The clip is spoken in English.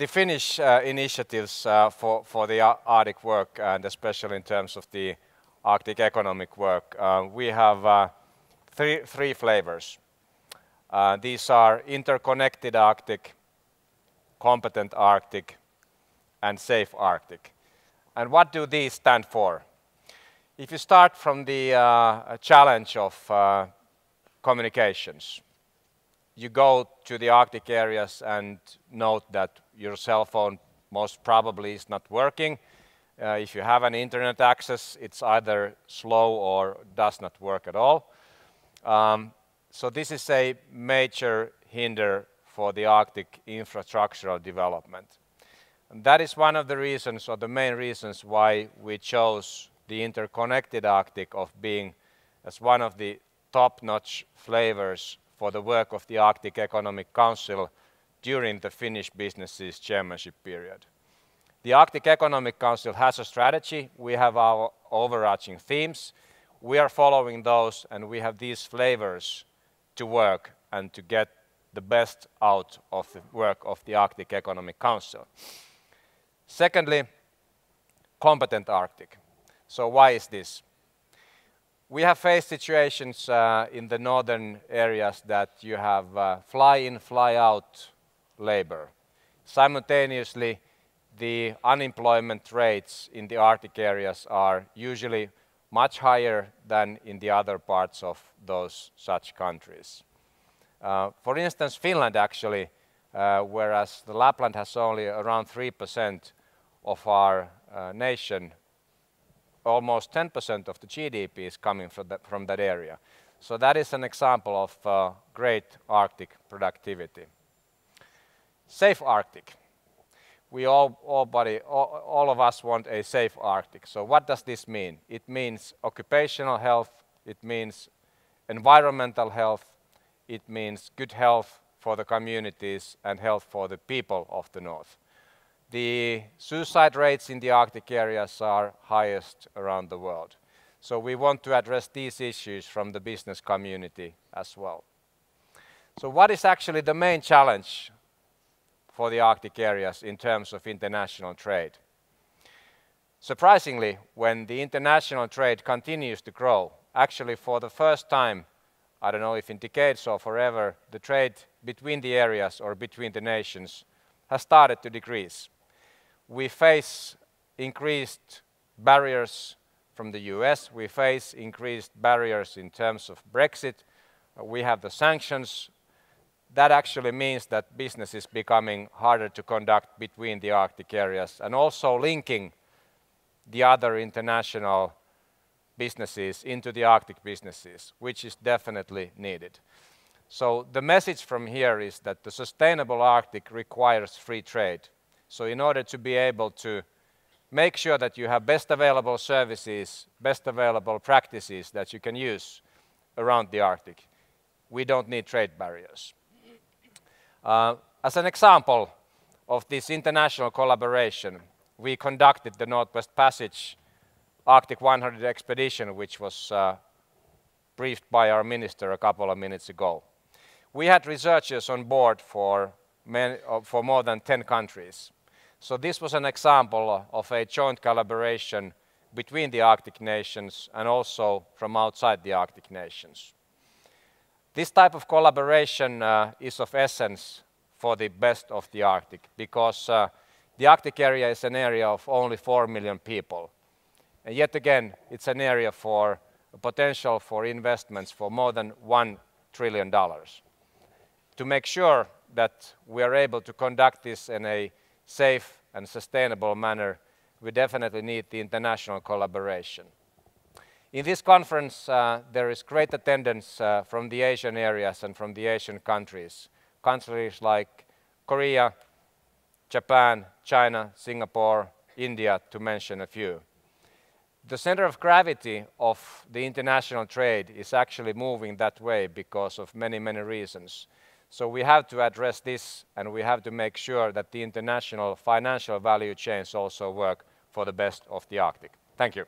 the Finnish initiatives for the Arctic work, and especially in terms of the Arctic economic work, we have three flavors. These are interconnected Arctic, competent Arctic, and safe Arctic. And what do these stand for? If you start from the challenge of communications, you go to the Arctic areas and note that your cell phone most probably is not working. If you have an internet access, it's either slow or does not work at all. So this is a major hinder for the Arctic infrastructural development. And that is one of the reasons, or the main reasons, why we chose the interconnected Arctic of being as one of the top-notch flavors for the work of the Arctic Economic Council during the Finnish business's chairmanship period. The Arctic Economic Council has a strategy. We have our overarching themes. We are following those, and we have these flavors to work and to get the best out of the work of the Arctic Economic Council. Secondly, competent Arctic. So why is this? We have faced situations in the northern areas that you have fly-in, fly-out labor. Simultaneously, the unemployment rates in the Arctic areas are usually much higher than in the other parts of those such countries. For instance, Finland actually, whereas the Lapland has only around 3% of our nation, almost 10% of the GDP is coming from that area. So that is an example of great Arctic productivity. Safe Arctic. We all of us want a safe Arctic. So what does this mean? It means occupational health, it means environmental health, it means good health for the communities and health for the people of the north. The suicide rates in the Arctic areas are highest around the world. So we want to address these issues from the business community as well. So what is actually the main challenge for the Arctic areas in terms of international trade? Surprisingly, when the international trade continues to grow, actually for the first time, I don't know if in decades or forever, the trade between the areas or between the nations has started to decrease. We face increased barriers from the US, we face increased barriers in terms of Brexit, we have the sanctions. That actually means that business is becoming harder to conduct between the Arctic areas and also linking the other international businesses into the Arctic businesses, which is definitely needed. So the message from here is that the sustainable Arctic requires free trade. So in order to be able to make sure that you have best available services, best available practices that you can use around the Arctic, we don't need trade barriers. As an example of this international collaboration, we conducted the Northwest Passage Arctic 100 expedition, which was briefed by our minister a couple of minutes ago. We had researchers on board for more than 10 countries. So this was an example of a joint collaboration between the Arctic nations and also from outside the Arctic nations. This type of collaboration is of essence for the best of the Arctic, because the Arctic area is an area of only 4 million people. And yet again, it's an area for potential for investments for more than $1 trillion. To make sure that we are able to conduct this in a safe and sustainable manner, we definitely need the international collaboration. In this conference, there is great attendance from the Asian areas and from the Asian countries. Countries like Korea, Japan, China, Singapore, India, to mention a few. The center of gravity of the international trade is actually moving that way because of many, many reasons. So we have to address this, and we have to make sure that the international financial value chains also work for the best of the Arctic. Thank you.